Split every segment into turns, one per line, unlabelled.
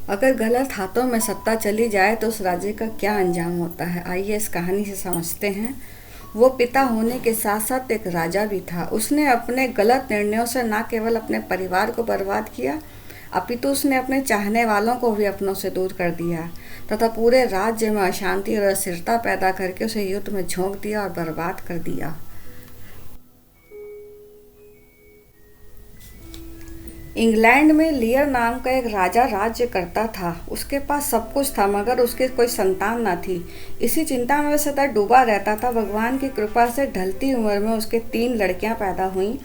अगर गलत हाथों में सत्ता चली जाए तो उस राज्य का क्या अंजाम होता है, आइए इस कहानी से समझते हैं। वो पिता होने के साथ साथ एक राजा भी था। उसने अपने गलत निर्णयों से न केवल अपने परिवार को बर्बाद किया, अपितु उसने अपने चाहने वालों को भी अपनों से दूर कर दिया तथा पूरे राज्य में अशांति और अस्थिरता पैदा करके उसे युद्ध में झोंक दिया और बर्बाद कर दिया। इंग्लैंड में लियर नाम का एक राजा राज्य करता था। उसके पास सब कुछ था मगर उसके कोई संतान न थी। इसी चिंता में वह सदा डूबा रहता था। भगवान की कृपा से ढलती उम्र में उसके 3 लड़कियां पैदा हुईं।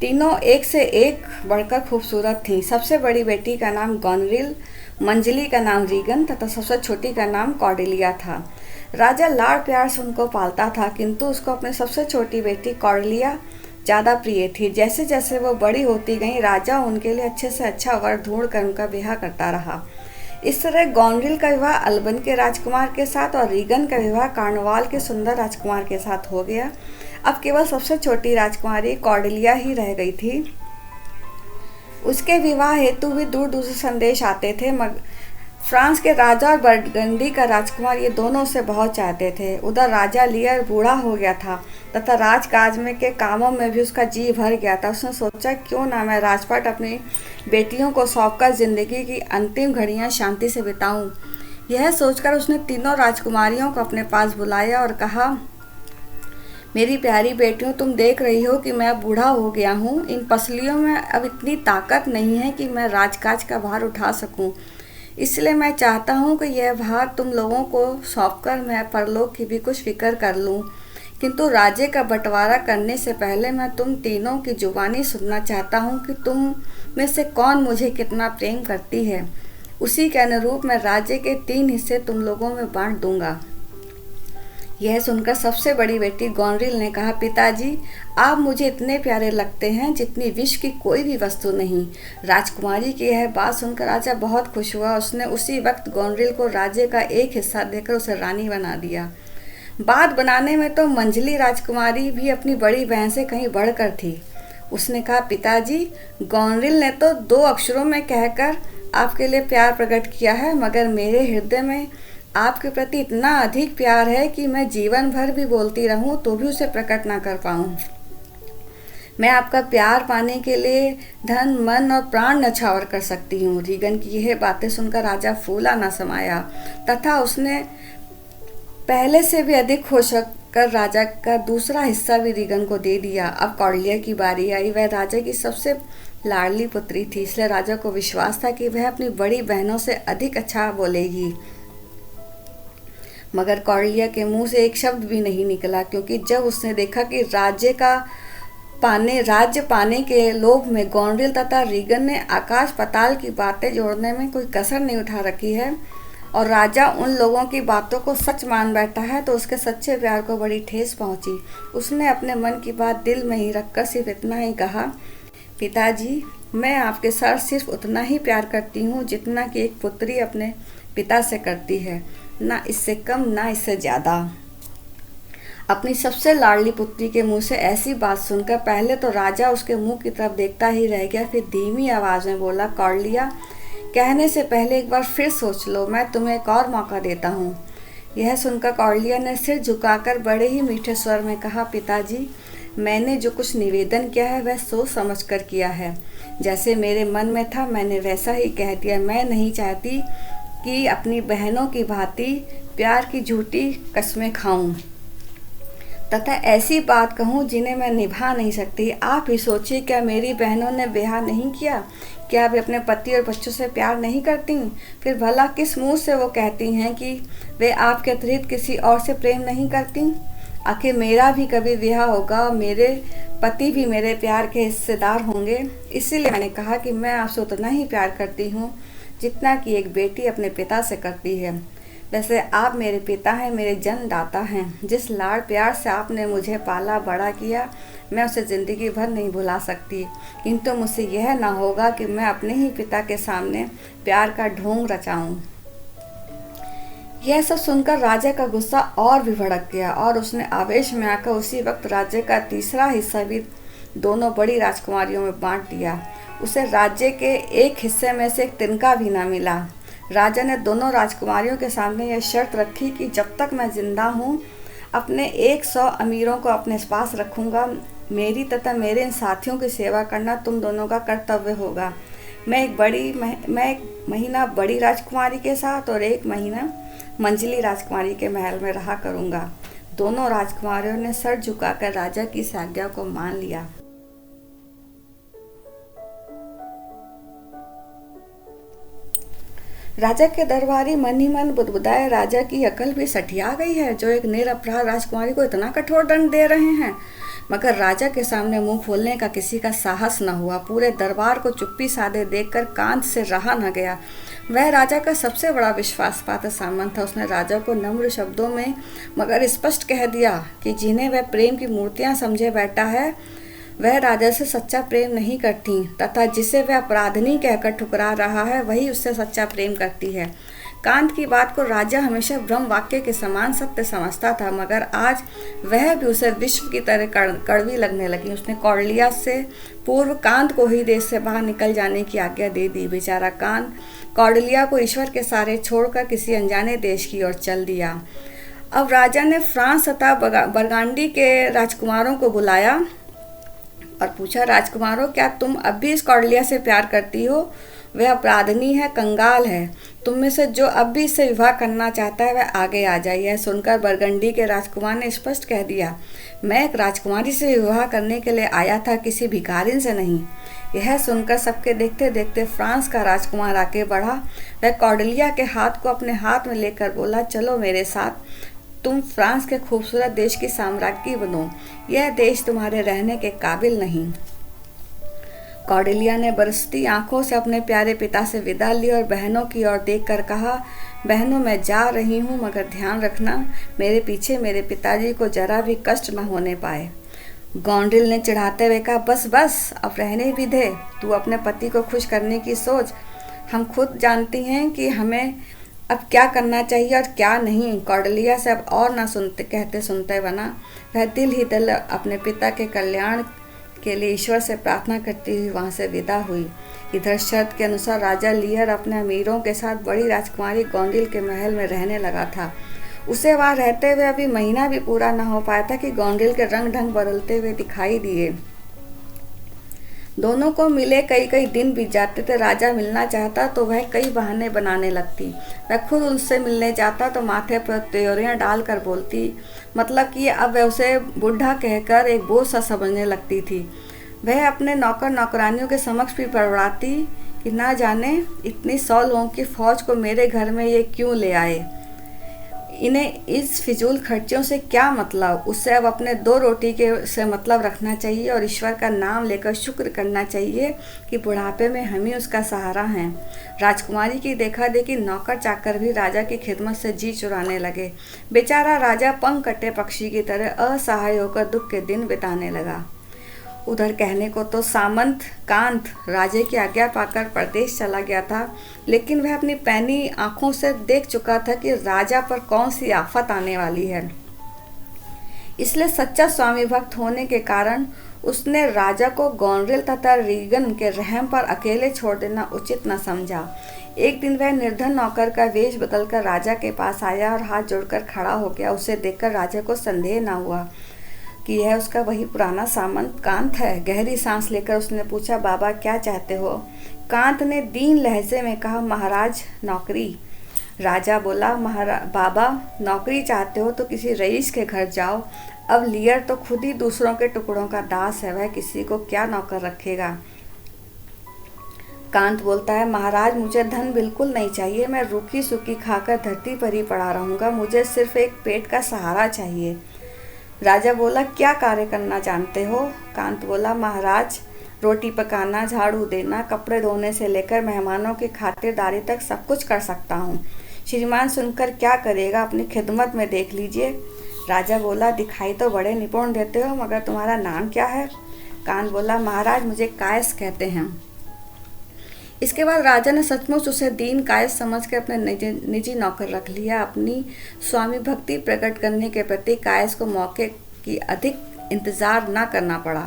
तीनों एक से एक बढ़कर खूबसूरत थीं। सबसे बड़ी बेटी का नाम गॉनरिल, मंजली का नाम रीगन तथा सबसे छोटी का नाम कॉर्डेलिया था। राजा लाड़ प्यार से उनको पालता था, किंतु उसको अपनी सबसे छोटी बेटी कॉर्डेलिया ज़्यादा प्रिय थी। जैसे जैसे वो बड़ी होती गई, राजा उनके लिए अच्छे से अच्छा वर ढूंढ कर उनका ब्याह करता रहा। इस तरह गॉनरिल का विवाह अल्बन के राजकुमार के साथ और रीगन का विवाह कार्नवाल के सुंदर राजकुमार के साथ हो गया। अब केवल सबसे छोटी राजकुमारी कॉर्डेलिया ही रह गई थी। उसके विवाह हेतु भी दूर दूर से संदेश आते थे। फ्रांस के राजा और बर्गंडी का राजकुमार ये दोनों उसे बहुत चाहते थे। उधर राजा लियर बूढ़ा हो गया था तथा राजकाज में के कामों में भी उसका जी भर गया था। उसने सोचा क्यों ना मैं राजपाट अपनी बेटियों को सौंपकर जिंदगी की अंतिम घड़ियां शांति से बिताऊं। यह सोचकर उसने तीनों राजकुमारियों को अपने पास बुलाया और कहा, मेरी प्यारी बेटियों, तुम देख रही हो कि मैं अब बूढ़ा हो गया हूँ। इन पसलियों में अब इतनी ताकत नहीं है कि मैं राजकाज का भार उठा सकूं। इसलिए मैं चाहता हूँ कि यह भार तुम लोगों को सौंपकर मैं परलोक की भी कुछ फिक्र कर लूँ। किंतु राज्य का बंटवारा करने से पहले मैं तुम तीनों की जुबानी सुनना चाहता हूँ कि तुम में से कौन मुझे कितना प्रेम करती है। उसी के अनुरूप मैं राज्य के 3 हिस्से तुम लोगों में बांट दूंगा। यह सुनकर सबसे बड़ी बेटी गॉनरिल ने कहा, पिताजी, आप मुझे इतने प्यारे लगते हैं जितनी विश्व की कोई भी वस्तु नहीं। राजकुमारी की यह बात सुनकर राजा बहुत खुश हुआ। उसने उसी वक्त गॉनरिल को राज्य का एक हिस्सा देकर उसे रानी बना दिया। बात बनाने में तो मंजली राजकुमारी भी अपनी बड़ी बहन से कहीं बढ़कर थी। उसने कहा, पिताजी, गॉनरिल ने तो 2 अक्षरों में कहकर आपके लिए प्यार प्रकट किया है, मगर मेरे हृदय में आपके प्रति इतना अधिक प्यार है कि मैं जीवन भर भी बोलती रहूं तो भी उसे प्रकट ना कर पाऊं। मैं आपका प्यार पाने के लिए धन, मन और प्राण न्यौछावर कर सकती हूँ। रीगन की यह बातें सुनकर राजा फूला ना समाया तथा उसने पहले से भी अधिक खुश होकर राजा का दूसरा हिस्सा भी रीगन को दे दिया। अब कॉर्डेलिया की बारी आई। वह राजा की सबसे लाडली पुत्री थी, इसलिए राजा को विश्वास था कि वह अपनी बड़ी बहनों से अधिक अच्छा बोलेगी। मगर कॉर्डेलिया के मुंह से एक शब्द भी नहीं निकला, क्योंकि जब उसने देखा कि राज्य पाने के लोभ में गॉनरिल तथा रीगन ने आकाश पाताल की बातें जोड़ने में कोई कसर नहीं उठा रखी है और राजा उन लोगों की बातों को सच मान बैठा है, तो उसके सच्चे प्यार को बड़ी ठेस पहुंची। उसने अपने मन की बात दिल में ही रखकर सिर्फ इतना ही कहा, पिताजी, मैं आपके साथ सिर्फ उतना ही प्यार करती हूँ जितना कि एक पुत्री अपने पिता से करती है, ना इससे कम ना इससे ज़्यादा। अपनी सबसे लाडली पुत्री के मुंह से ऐसी बात सुनकर पहले तो राजा उसके मुंह की तरफ देखता ही रह गया। फिर धीमी आवाज़ में बोला, कॉर्डेलिया, कहने से पहले एक बार फिर सोच लो, मैं तुम्हें एक और मौका देता हूँ। यह सुनकर कॉर्डेलिया ने सिर झुकाकर बड़े ही मीठे स्वर में कहा, पिताजी, मैंने जो कुछ निवेदन किया है वह सोच समझ कर किया है। जैसे मेरे मन में था मैंने वैसा ही कह दिया। मैं नहीं चाहती कि अपनी बहनों की भांति प्यार की झूठी कस्में खाऊं तथा ऐसी बात कहूं जिन्हें मैं निभा नहीं सकती। आप ही सोचिए, क्या मेरी बहनों ने ब्याह नहीं किया? क्या वे अपने पति और बच्चों से प्यार नहीं करती? फिर भला किस मुंह से वो कहती हैं कि वे आपके अतिरिक्त किसी और से प्रेम नहीं करती? आखिर मेरा भी कभी ब्याह होगा और मेरे पति भी मेरे प्यार के हिस्सेदार होंगे। इसीलिए मैंने कहा कि मैं आपसे उतना ही प्यार करती हूँ जितना कि एक बेटी अपने पिता से करती है। वैसे आप मेरे पिता हैं, मेरे जन्मदाता हैं। जिस लाड़ प्यार से आपने मुझे पाला बड़ा किया, मैं उसे ज़िंदगी भर नहीं भुला सकती। किंतु मुझसे यह ना होगा कि मैं अपने ही पिता के सामने प्यार का ढोंग रचाऊं। यह सब सुनकर राजा का गुस्सा और भी भड़क गया और उसने आवेश में आकर उसी वक्त राज्य का तीसरा हिस्सा भी दोनों बड़ी राजकुमारियों में बांट दिया। उसे राज्य के एक हिस्से में से एक तिनका भी ना मिला। राजा ने दोनों राजकुमारियों के सामने यह शर्त रखी कि जब तक मैं जिंदा हूँ अपने 100 अमीरों को अपने पास रखूँगा। मेरी तथा मेरे इन साथियों की सेवा करना तुम दोनों का कर्तव्य होगा। मैं एक महीना बड़ी राजकुमारी के साथ और एक महीना मंझली राजकुमारी के महल में रहा करूँगा। दोनों राजकुमारियों ने सर झुकाकर राजा की इस आज्ञा को मान लिया। राजा के दरबारी मन ही मन बुदबुदाए, राजा की अकल भी सठिया गई है जो एक निरपराध राजकुमारी को इतना कठोर दंड दे रहे हैं। मगर राजा के सामने मुंह खोलने का किसी का साहस न हुआ। पूरे दरबार को चुप्पी साधे देखकर कांत से रहा न गया। वह राजा का सबसे बड़ा विश्वास पात्र सामंत था। उसने राजा को नम्र शब्दों में मगर स्पष्ट कह दिया कि जिन्हें वह प्रेम की मूर्तियां समझे बैठा है वह राजा से सच्चा प्रेम नहीं करती, तथा जिसे वह अपराधनी कहकर ठुकरा रहा है वही उससे सच्चा प्रेम करती है। कांत की बात को राजा हमेशा ब्रह्म वाक्य के समान सत्य समझता था, मगर आज वह भी उसे विश्व की तरह कड़वी लगने लगी। उसने कौड़लिया से पूर्व कांत को ही देश से बाहर निकल जाने की आज्ञा दे दी। बेचारा कांत कौड़लिया को ईश्वर के सहारे छोड़कर किसी अनजाने देश की ओर चल दिया। अब राजा ने फ्रांस तथा बरगांडी के राजकुमारों को बुलाया और पूछा, राजकुमारों, क्या तुम अब भी इस कौड़लिया से प्यार करती हो? वह अपराधनी है, कंगाल है। तुम में से जो अब भी इससे विवाह करना चाहता है वह आगे आ जाए। यह सुनकर बरगंडी के राजकुमार ने स्पष्ट कह दिया, मैं एक राजकुमारी से विवाह करने के लिए आया था, किसी भिखारिन से नहीं। यह सुनकर सबके देखते देखते फ्रांस का राजकुमार आगे बढ़ा। वह कौड़लिया के हाथ को अपने हाथ में लेकर बोला, चलो मेरे साथ, तुम फ्रांस के खूबसूरत देश की साम्राज्ञी बनो। यह देश तुम्हारे रहने के काबिल नहीं। कौड़लिया ने बरसती आंखों से अपने प्यारे पिता से विदा ली और बहनों की ओर देखकर कहा, बहनों, मैं जा रही हूँ, मगर ध्यान रखना मेरे पीछे मेरे पिताजी को जरा भी कष्ट न होने पाए। गौंडिल ने चिढ़ाते हुए कहा, बस बस, अब रहने भी दे। तू अपने पति को खुश करने की सोच। हम खुद जानती हैं कि हमें अब क्या करना चाहिए और क्या नहीं। कौड़लिया से अब और ना कहते सुनते बना। वह दिल ही दिल अपने पिता के कल्याण के लिए ईश्वर से प्रार्थना करती हुई वहाँ से विदा हुई। इधर शर्त के अनुसार राजा लियर अपने अमीरों के साथ बड़ी राजकुमारी गौंडिल के महल में रहने लगा था। उसे वहाँ रहते हुए अभी महीना भी पूरा न हो पाया था कि गौंडिल के रंग ढंग बदलते हुए दिखाई दिए। दोनों को मिले कई कई दिन बीत जाते थे। राजा मिलना चाहता तो वह कई बहाने बनाने लगती। वह खुद उनसे मिलने जाता तो माथे पर त्योरियां डालकर बोलती, मतलब कि अब वह उसे बूढ़ा कहकर एक बोझ सा समझने लगती थी। वह अपने नौकर नौकरानियों के समक्ष भी बड़बड़ाती कि ना जाने इतनी 100 लोगों की फौज को मेरे घर में ये क्यों ले आए, इन्हें इस फिजूल खर्चियों से क्या मतलब। उससे अब अपने 2 रोटी के से मतलब रखना चाहिए और ईश्वर का नाम लेकर शुक्र करना चाहिए कि बुढ़ापे में हम ही उसका सहारा हैं। राजकुमारी की देखा देखी नौकर चाकर भी राजा की खिदमत से जी चुराने लगे। बेचारा राजा पंख कटे पक्षी की तरह असहाय होकर दुख के दिन बिताने लगा। उधर कहने को तो सामंत कांत राजे की आज्ञा पाकर प्रदेश चला गया था, लेकिन वह अपनी पैनी आंखों से देख चुका था कि राजा पर कौन सी आफत आने वाली है। इसलिए सच्चा स्वामी भक्त होने के कारण उसने राजा को गौंडिल तथा रीगन के रहम पर अकेले छोड़ देना उचित न समझा। एक दिन वह निर्धन नौकर का वेश बदलकर राजा के पास आया और हाथ जोड़कर खड़ा हो गया। उसे देखकर राजा को संदेह न हुआ कि यह उसका वही पुराना सामंत कांत है। गहरी सांस लेकर उसने पूछा, बाबा क्या चाहते हो? कांत ने दीन लहजे में कहा, महाराज नौकरी। राजा बोला, बाबा नौकरी चाहते हो तो किसी रईस के घर जाओ। अब लियर तो खुद ही दूसरों के टुकड़ों का दास है, वह किसी को क्या नौकर रखेगा। कांत बोलता है, महाराज मुझे धन बिल्कुल नहीं चाहिए, मैं रूखी सूखी खाकर धरती पर ही पड़ा रहूँगा, मुझे सिर्फ एक पेट का सहारा चाहिए। राजा बोला, क्या कार्य करना जानते हो? कांत बोला, महाराज रोटी पकाना, झाड़ू देना, कपड़े धोने से लेकर मेहमानों की खातिरदारी तक सब कुछ कर सकता हूँ। श्रीमान सुनकर क्या करेगा, अपनी खिदमत में देख लीजिए। राजा बोला, दिखाई तो बड़े निपुण देते हो, मगर तुम्हारा नाम क्या है? कांत बोला, महाराज मुझे कायस कहते हैं। इसके बाद राजा ने सचमुच उसे दीन कायस समझ कर अपने निजी नौकर रख लिया। अपनी स्वामी भक्ति प्रकट करने के प्रति कायस को मौके की अधिक इंतजार न करना पड़ा।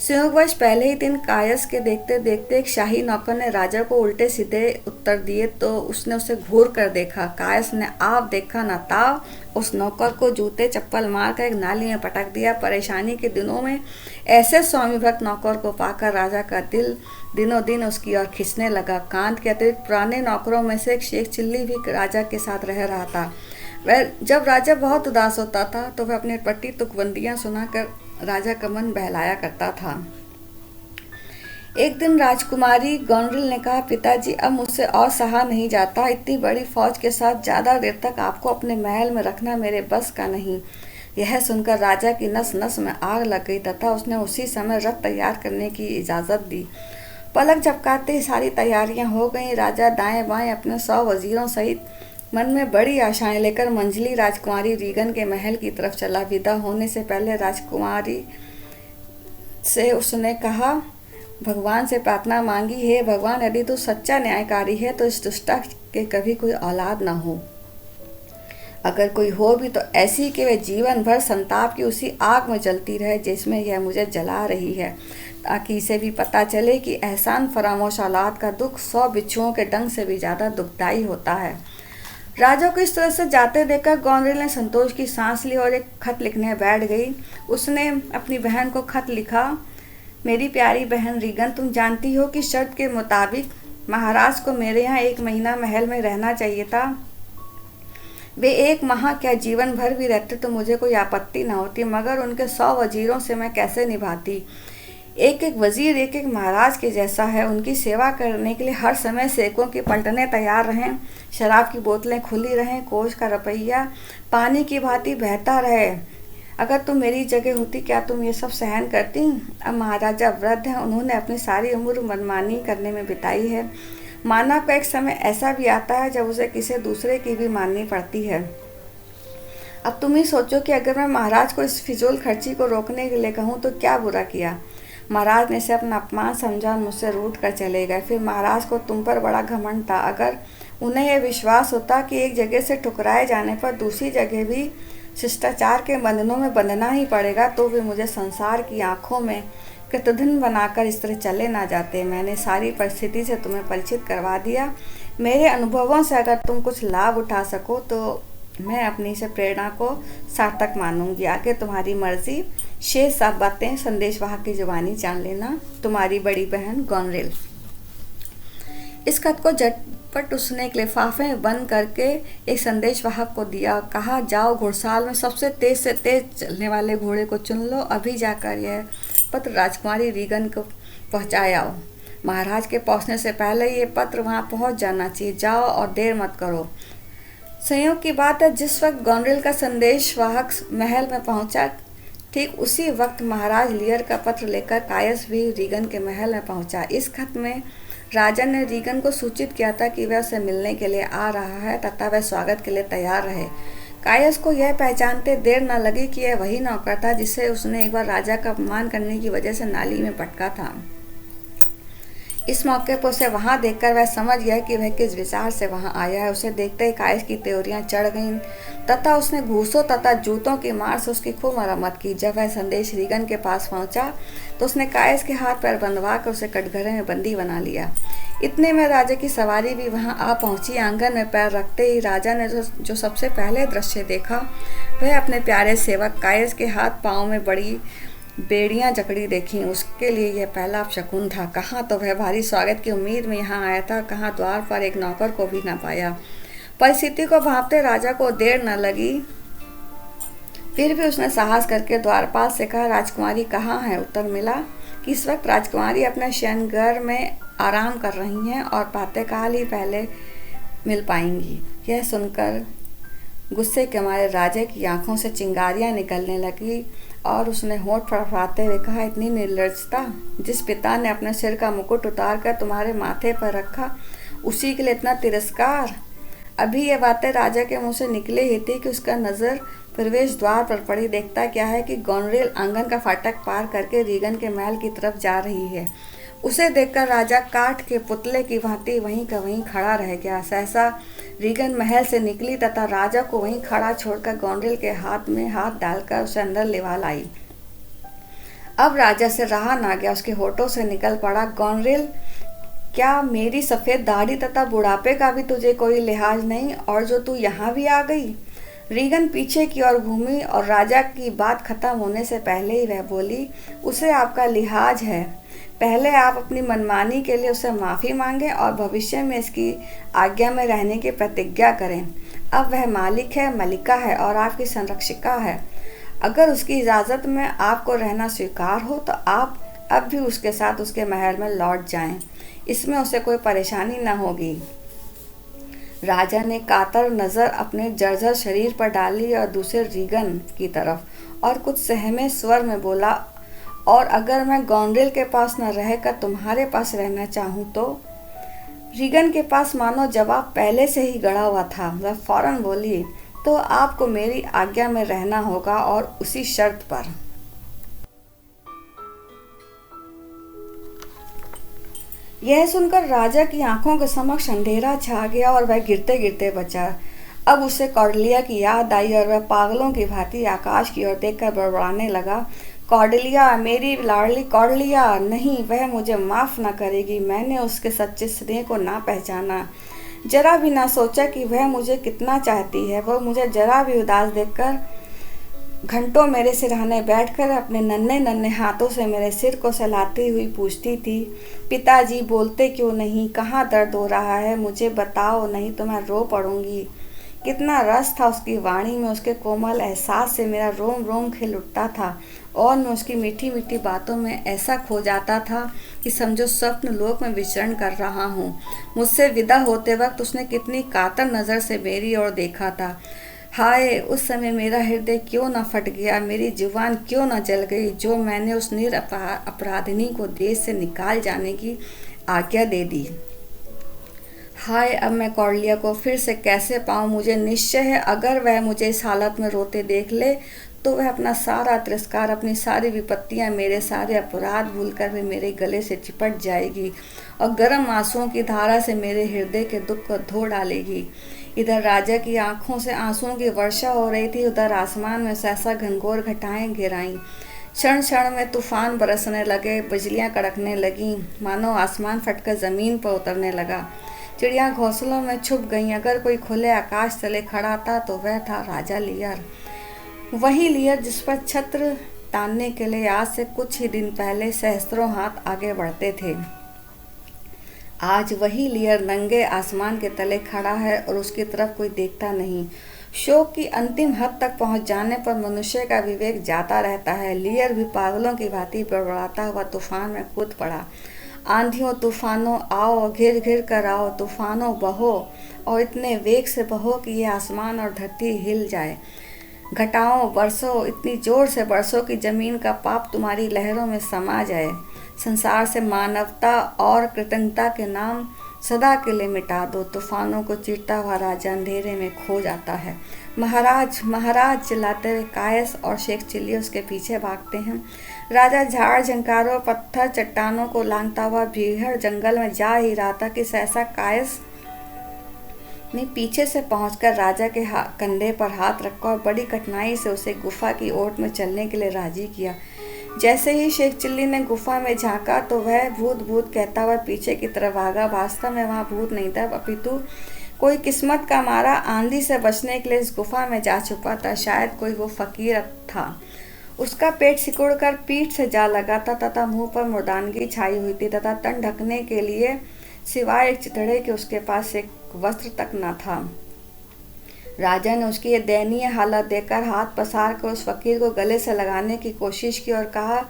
संयोगवश पहले ही दिन कायस के देखते देखते एक शाही नौकर ने राजा को उल्टे सीधे उत्तर दिए तो उसने उसे घूर कर देखा। कायस ने आप देखा न ताव उस नौकर को जूते चप्पल मारकर एक नाली में पटक दिया। परेशानी के दिनों में ऐसे स्वामी भक्त नौकर को पाकर राजा का दिल दिनों दिन उसकी ओर खिंचने लगा। कांत के अतिरिक्त पुराने नौकरों में से एक शेख चिल्ली भी राजा के साथ रह रहा था। वह जब राजा बहुत उदास होता था तो वह अपनी पट्टी तुकबंदियां सुनाकर राजा का मन बहलाया करता था। एक दिन राजकुमारी गोनरिल ने कहा, पिताजी अब मुझसे और सहा नहीं जाता। इतनी बड़ी फौज के साथ ज़्यादा देर तक आपको अपने महल में रखना मेरे बस का नहीं। यह सुनकर राजा की नस नस में आग लग गई तथा उसने उसी समय रथ तैयार करने की इजाज़त दी। पलक झपकाते ही सारी तैयारियां हो गईं। राजा दाएं बाएं अपने 100 वजीरों सहित मन में बड़ी आशाएं लेकर मंझली राजकुमारी रीगन के महल की तरफ चला। विदा होने से पहले राजकुमारी से उसने कहा, भगवान से प्रार्थना मांगी, हे भगवान, यदि तू सच्चा न्यायकारी है तो इस दुष्टा के कभी कोई औलाद ना हो। अगर कोई हो भी तो ऐसी कि वह जीवन भर संताप की उसी आग में जलती रहे जिसमें यह मुझे जला रही है, ताकि इसे भी पता चले कि एहसान फरामोश औलाद का दुख 100 बिच्छुओं के डंक से भी ज़्यादा दुखदायी होता है। राजा को इस तरह से जाते देखकर गोनरिल ने संतोष की सांस ली और एक खत लिखने बैठ गई। उसने अपनी बहन को खत लिखा, मेरी प्यारी बहन रीगन, तुम जानती हो कि शर्त के मुताबिक महाराज को मेरे यहाँ 1 महीना महल में रहना चाहिए था। वे 1 माह क्या जीवन भर भी रहते तो मुझे कोई आपत्ति न होती, मगर उनके 100 वजीरों से मैं कैसे निभाती। एक एक वजीर एक एक महाराज के जैसा है। उनकी सेवा करने के लिए हर समय सेवकों की पलटनें तैयार रहें, शराब की बोतलें खुली रहें, कोष का रुपया पानी की भांति बहता रहे। अगर तुम मेरी जगह होती क्या तुम ये सब सहन करती? अब महाराजा वृद्ध हैं, उन्होंने अपनी सारी उम्र मनमानी करने में बिताई है। मानव का एक समय ऐसा भी आता है जब उसे किसी दूसरे की भी माननी पड़ती है। अब तुम ही सोचो कि अगर मैं महाराज को इस फिजूल खर्ची को रोकने के लिए कहूँ तो क्या बुरा किया। महाराज ने इसे अपना अपमान समझा और मुझसे रूठ कर चले गए। फिर महाराज को तुम पर बड़ा घमंड था। अगर उन्हें यह विश्वास होता कि एक जगह से ठुकराए जाने पर दूसरी जगह भी शिष्टाचार के बंधनों में बंधना ही पड़ेगा तो वे मुझे संसार की आंखों में कृतघ्न बनाकर इस तरह चले ना जाते। मैंने सारी परिस्थिति से तुम्हें परिचित करवा दिया। मेरे अनुभवों से अगर तुम कुछ लाभ उठा सको तो मैं अपनी से प्रेरणा को सार्थक मानूंगी। आगे तुम्हारी मर्जी। शेष सब बातें संदेशवाहक की जुबानी जान लेना। तुम्हारी बड़ी बहन गोनरिल। इस खत को झटपट उसने एक लिफाफे में बंद करके एक संदेशवाहक को दिया। कहा, जाओ घुड़साल में सबसे तेज चलने वाले घोड़े को चुन लो। अभी जाकर यह पत्र राजकुमारी रीगन को पहुंचाओ। महाराज के पहुंचने से पहले ये पत्र वहां पहुंच जाना चाहिए। जाओ और देर मत करो। संयोग की बात है, जिस वक्त गोनरिल का संदेशवाहक महल में पहुंचा, ठीक उसी वक्त महाराज लियर का पत्र लेकर कायस भी रीगन के महल में पहुंचा। इस खत में राजा ने रीगन को सूचित किया था कि वह उसे मिलने के लिए आ रहा है तथा वह स्वागत के लिए तैयार रहे। कायस को यह पहचानते देर न लगी कि यह वही नौकर था जिसे उसने एक बार राजा का अपमान करने की वजह से नाली में पटका था। इस मौके पर उसे वहां देखकर वह समझ गया कि वह किस विचार से वहां आया है। उसे देखते ही कायस की त्योरियां चढ़ गईं तथा उसने घूसों तथा जूतों की मार से उसकी खूब मरम्मत की। जब वह संदेश रीगन के पास पहुंचा तो उसने कायस के हाथ पैर बंधवा कर उसे कटघरे में बंदी बना लिया। इतने में राजा की सवारी भी वहां आ पहुंची। आंगन में पैर रखते ही राजा ने जो सबसे पहले दृश्य देखा वह अपने प्यारे सेवक कायस के हाथ पांव में बड़ी बेड़ियां जकड़ी देखी। उसके लिए यह पहला अपशकुन था। कहाँ तो वह भारी स्वागत की उम्मीद में यहाँ आया था, कहाँ द्वार पर एक नौकर को भी न पाया। परिस्थिति को भांपते राजा को देर न लगी। फिर भी उसने साहस करके द्वारपाल से कहा, राजकुमारी कहाँ है? उत्तर मिला कि इस वक्त राजकुमारी अपने शयनघर में आराम कर रही हैं और प्रातःकाल ही पहले मिल पाएंगी। यह सुनकर गुस्से के मारे राजा की आंखों से चिंगारियां निकलने लगी और उसने होंठ फड़फड़ाते हुए कहा, इतनी निर्लजता! जिस पिता ने अपने सिर का मुकुट उतार कर तुम्हारे माथे पर रखा उसी के लिए इतना तिरस्कार। अभी यह बातें राजा के मुंह से निकले ही थी कि उसका नज़र प्रवेश द्वार पर पड़ी। देखता क्या है कि गोनरिल आंगन का फाटक पार करके रीगन के महल की तरफ जा रही है। उसे देखकर राजा काठ के पुतले की भांति वहीं का वहीं खड़ा रह गया। सहसा रीगन महल से निकली तथा राजा को वहीं खड़ा छोड़कर गोनरिल के हाथ में हाथ डालकर उसे अंदर लिवा लाई। अब राजा से रहा ना गया, उसके होठों से निकल पड़ा, गोनरेल, क्या मेरी सफ़ेद दाढ़ी तथा बुढ़ापे का भी तुझे कोई लिहाज नहीं, और जो तू यहाँ भी आ गई। रीगन पीछे की ओर घूमी और राजा की बात खत्म होने से पहले ही वह बोली, उसे आपका लिहाज है। पहले आप अपनी मनमानी के लिए उससे माफ़ी मांगें और भविष्य में इसकी आज्ञा में रहने की प्रतिज्ञा करें। अब वह मालिक है, मलिका है और आपकी संरक्षिका है। अगर उसकी इजाज़त में आपको रहना स्वीकार हो तो आप अब भी उसके साथ उसके महल में लौट जाएं। इसमें उसे कोई परेशानी न होगी। राजा ने कातर नज़र अपने जर्जर शरीर पर डाली और दूसरे रीगन की तरफ और कुछ सहमे स्वर में बोला, और अगर मैं गोनरेल के पास न रहकर तुम्हारे पास रहना चाहूँ तो। रीगन के पास मानो जवाब पहले से ही गड़ा हुआ था। वह फौरन बोली, तो आपको मेरी आज्ञा में रहना होगा और उसी शर्त पर। यह सुनकर राजा की आंखों के समक्ष अंधेरा छा गया और वह गिरते गिरते बचा। अब उसे कौडलिया की याद आई और वह पागलों की भांति आकाश की ओर देखकर बड़बड़ाने लगा, कौडलिया, मेरी लाडली कौडलिया, नहीं, वह मुझे माफ़ न करेगी। मैंने उसके सच्चे स्नेह को ना पहचाना, जरा भी ना सोचा कि वह मुझे कितना चाहती है। वह मुझे जरा भी उदास देखकर घंटों मेरे सिरहाने बैठकर अपने नन्हे नन्हे हाथों से मेरे सिर को सहलाती हुई पूछती थी, पिताजी बोलते क्यों नहीं, कहाँ दर्द हो रहा है, मुझे बताओ, नहीं तो मैं रो पड़ूंगी। कितना रस था उसकी वाणी में, उसके कोमल एहसास से मेरा रोम रोम खिल उठता था और मैं उसकी मीठी मीठी बातों में ऐसा खो जाता था कि समझो स्वप्न लोक में विचरण कर रहा हूँ। मुझसे विदा होते वक्त उसने कितनी कातर नज़र से मेरी ओर देखा था। हाय, उस समय मेरा हृदय क्यों न फट गया, मेरी जुबान क्यों न जल गई, जो मैंने उस अपराधिनी को देश से निकाल जाने की आज्ञा दे दी। हाय, अब मैं कौडलिया को फिर से कैसे पाऊँ। मुझे निश्चय है अगर वह मुझे इस हालत में रोते देख ले तो वह अपना सारा तिरस्कार, अपनी सारी विपत्तियां, मेरे सारे अपराध भूलकर भी मेरे गले से चिपट जाएगी और गर्म आंसुओं की धारा से मेरे हृदय के दुख को धो डालेगी। इधर राजा की आंखों से आंसुओं की वर्षा हो रही थी, उधर आसमान में सहसा घनघोर घटाएं घिर आईं। क्षण क्षण में तूफान बरसने लगे, बिजलियां कड़कने लगीं, मानो आसमान फटकर ज़मीन पर उतरने लगा। चिड़ियाँ घोंसलों में छुप गईं। अगर कोई खुले आकाश तले खड़ा था तो वह था राजा लियर, वही लियर जिस पर छत्र तानने के लिए आज से कुछ ही दिन पहले सहस्त्रों हाथ आगे बढ़ते थे। आज वही लियर नंगे आसमान के तले खड़ा है और उसकी तरफ कोई देखता नहीं। शोक की अंतिम हद तक पहुंच जाने पर मनुष्य का विवेक जाता रहता है। लियर भी पागलों की भांति बड़बड़ाता हुआ तूफान में कूद पड़ा। आंधियों तूफानों आओ, घिर घिर कर आओ, तूफानों बहो और इतने वेग से बहो कि ये आसमान और धरती हिल जाए। घटाओं बरसो, इतनी जोर से बरसो कि जमीन का पाप तुम्हारी लहरों में समा जाए। संसार से मानवता और कृतज्ञता के नाम सदा के लिए मिटा दो। तूफानों को चीरता हुआ राजा अंधेरे में खो जाता है। महाराज, महाराज चिल्लाते हुए कायस और शेख चिल्ली उसके पीछे भागते हैं। राजा झाड़ झंकारों, पत्थर चट्टानों को लांघता हुआ भीड़ जंगल में जा ही रहा था कि सहसा कायस ने पीछे से पहुंचकर राजा के कंधे पर हाथ रखा और बड़ी कठिनाई से उसे गुफा की ओट में चलने के लिए राजी किया। जैसे ही शेख चिल्ली ने गुफा में झांका तो वह भूत भूत कहता हुआ पीछे की तरफ भागा। वास्तव में वहाँ भूत नहीं था, अपितु कोई किस्मत का मारा आंधी से बचने के लिए इस गुफा में जा छुपा था। शायद कोई वो फकीर था। उसका पेट सिकुड़कर पीठ से जा लगा था तथा मुंह पर मुर्दानगी छाई हुई थी तथा तन ढकने के लिए सिवाय एक चितड़े के उसके पास एक वस्त्र तक न था। राजा ने उसकी यह दयनीय हालत देखकर हाथ पसार कर उस फकीर को गले से लगाने की कोशिश की और कहा,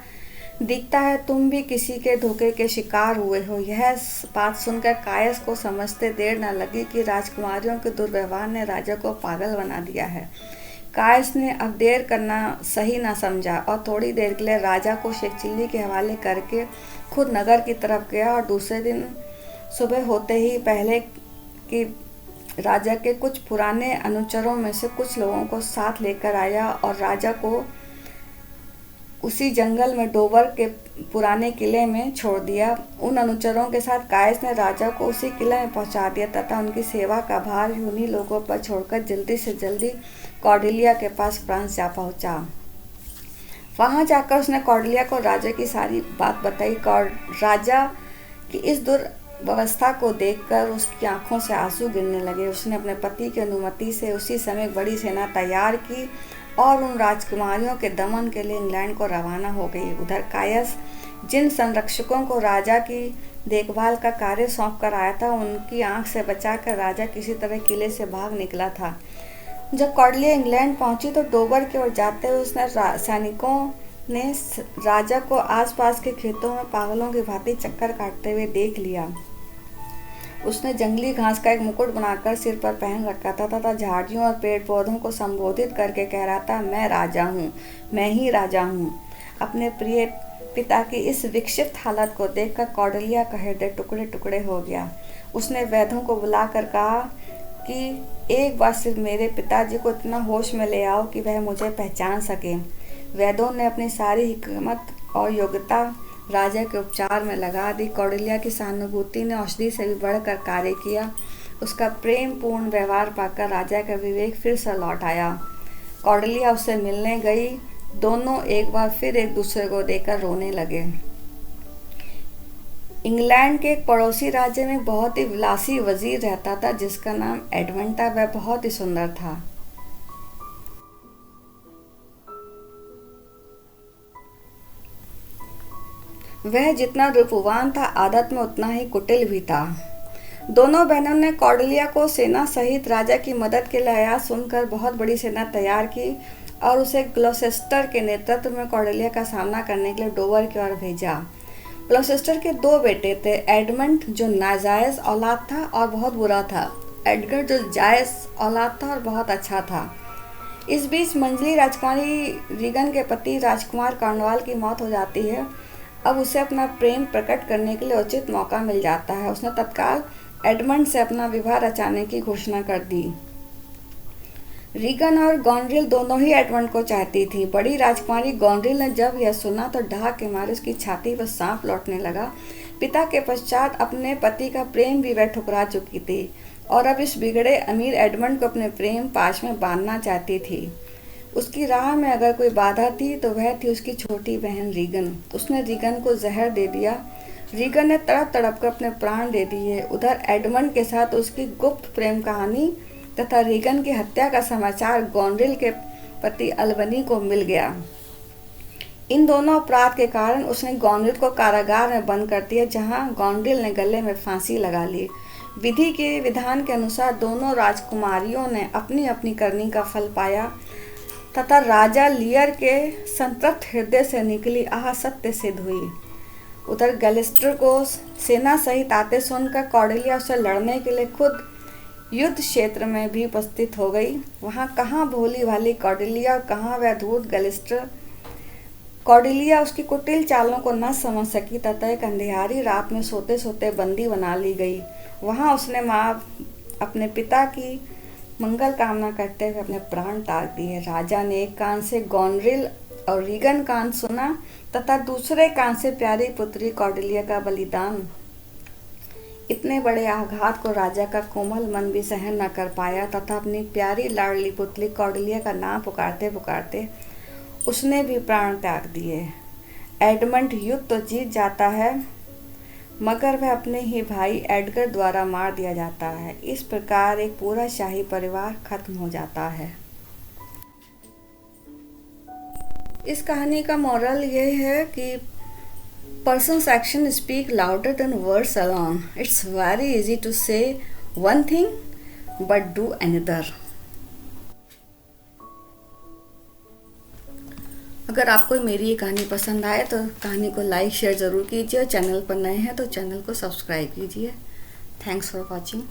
दिखता है तुम भी किसी के धोखे के शिकार हुए हो। यह बात सुनकर कायस को समझते देर न लगी कि राजकुमारियों के दुर्व्यवहार ने राजा को पागल बना दिया है। कायस ने अब देर करना सही न समझा और थोड़ी देर के लिए राजा को शेख चिल्ली के हवाले करके खुद नगर की तरफ गया और दूसरे दिन सुबह होते ही पहले कि राजा के कुछ पुराने अनुचरों में से कुछ लोगों को साथ लेकर आया और राजा को उसी जंगल में डोबर के पुराने किले में छोड़ दिया। उन अनुचरों के साथ कायस ने राजा को उसी किले में पहुंचा दिया तथा उनकी सेवा का भार उन्हीं लोगों पर छोड़कर जल्दी से जल्दी कौडिल्या के पास फ्रांस जा पहुंचा। वहाँ जाकर उसने कौडलिया को राजा की सारी बात बताई। राजा की इस दुर्व्यवस्था को देखकर उसकी आंखों से आंसू गिरने लगे। उसने अपने पति की अनुमति से उसी समय एक बड़ी सेना तैयार की और उन राजकुमारियों के दमन के लिए इंग्लैंड को रवाना हो गई। उधर कायस जिन संरक्षकों को राजा की देखभाल का कार्य सौंप कर आया था, उनकी आंख से बचाकर राजा किसी तरह किले से भाग निकला था। जब कौडलिया इंग्लैंड पहुंची तो डोवर की ओर जाते हुए उसने सैनिकों ने राजा को आसपास के खेतों में पागलों की भांति चक्कर काटते हुए देख लिया। उसने जंगली घास का एक मुकुट बनाकर सिर पर पहन रखा था तथा झाड़ियों और पेड़ पौधों को संबोधित करके कह रहा था, मैं राजा हूँ, मैं ही राजा हूँ। अपने प्रिय पिता की इस विक्षिप्त हालत को देखकर कौडलिया का हृदय टुकड़े टुकड़े हो गया। उसने वैद्यों को बुलाकर कहा कि एक बार सिर्फ मेरे पिताजी को इतना होश में ले आओ कि वह मुझे पहचान सके। वैद्यों ने अपनी सारी हिकमत और योग्यता राजा के उपचार में लगा दी। कौडलिया की सहानुभूति ने औषधि से भी बढ़कर कार्य किया। उसका प्रेम पूर्ण व्यवहार पाकर राजा का विवेक फिर से लौट आया। कौडलिया उससे मिलने गई। दोनों एक बार फिर एक दूसरे को देखकर रोने लगे। इंग्लैंड के एक पड़ोसी राज्य में बहुत ही विलासी वजीर रहता था जिसका नाम एडमंड था। वह बहुत ही सुंदर था। वह जितना रूपवान था, आदत में उतना ही कुटिल भी था। दोनों बहनों ने कौडलिया को सेना सहित राजा की मदद के लिए आया सुनकर बहुत बड़ी सेना तैयार की और उसे ग्लौसेस्टर के नेतृत्व में कौडलिया का सामना करने के लिए डोवर की ओर भेजा। ग्लौसेस्टर के दो बेटे थे, एडमंड जो नाजायज औलाद था और बहुत बुरा था, एडगर जो जायज औलाद था और बहुत अच्छा था। इस बीच मंजली राजकुमारी रीगन के पति राजकुमार कॉर्नवाल की मौत हो जाती है। अब उसे अपना प्रेम प्रकट करने के लिए उचित मौका मिल जाता है। उसने तत्काल एडमंड से अपना विवाह रचाने की घोषणा कर दी। रीगन और गॉनरिल दोनों ही एडमंड को चाहती थी। बड़ी राजकुमारी गॉनरिल ने जब यह सुना तो ढाक के मारे उसकी छाती पर सांप लौटने लगा। पिता के पश्चात अपने पति का प्रेम भी वह ठुकरा चुकी थी और अब इस बिगड़े अमीर एडमंड को अपने प्रेम पाश में बांधना चाहती थी। उसकी राह में अगर कोई बाधा थी तो वह थी उसकी छोटी बहन रीगन। उसने रीगन को जहर दे दिया। रीगन ने तड़प तड़प कर अपने प्राण दे दिए। उधर एडमंड के साथ उसकी गुप्त प्रेम कहानी तथा रीगन की हत्या का समाचार गॉनरिल के पति अल्बनी को मिल गया। इन दोनों अपराध के कारण उसने गॉनरिल को कारागार में बंद कर दिया, जहां गॉनरिल ने गले में फांसी लगा ली। विधि के विधान के अनुसार दोनों राजकुमारियों ने अपनी अपनी करनी का फल पाया तथा राजा लियर के संतप्त हृदय से निकली आह सत्य सिद्ध हुई। उधर गैलिस्टर को सेना सहित आते सुनकर कौडलिया उससे लड़ने के लिए खुद युद्ध क्षेत्र में भी उपस्थित हो गई। वहाँ कहाँ भोली भाली कौडलिया और कहाँ वह धूर्त गैलिस्टर। कौडलिया उसकी कुटिल चालों को न समझ सकी तथा एक अंधेरी रात में सोते सोते बंदी बना ली गई। वहाँ उसने अपने पिता की मंगल कामना करते हुए अपने प्राण त्याग दिए। राजा ने एक कान से गॉनरिल और रीगन कान सुना तथा दूसरे कान से प्यारी पुत्री कौडलिया का बलिदान। इतने बड़े आघात को राजा का कोमल मन भी सहन न कर पाया तथा अपनी प्यारी लाडली पुतली कौडलिया का नाम पुकारते पुकारते उसने भी प्राण त्याग दिए। एडमंड युद्ध तो जीत जाता है मगर वह अपने ही भाई एडगर द्वारा मार दिया जाता है। इस प्रकार एक पूरा शाही परिवार खत्म हो जाता है। इस कहानी का मोरल ये है कि person's action speak louder than words alone. It's very easy to say one thing but do another. अगर आपको मेरी ये कहानी पसंद आए तो कहानी को लाइक शेयर ज़रूर कीजिए। चैनल पर नए हैं तो चैनल को सब्सक्राइब कीजिए। Thanks for watching.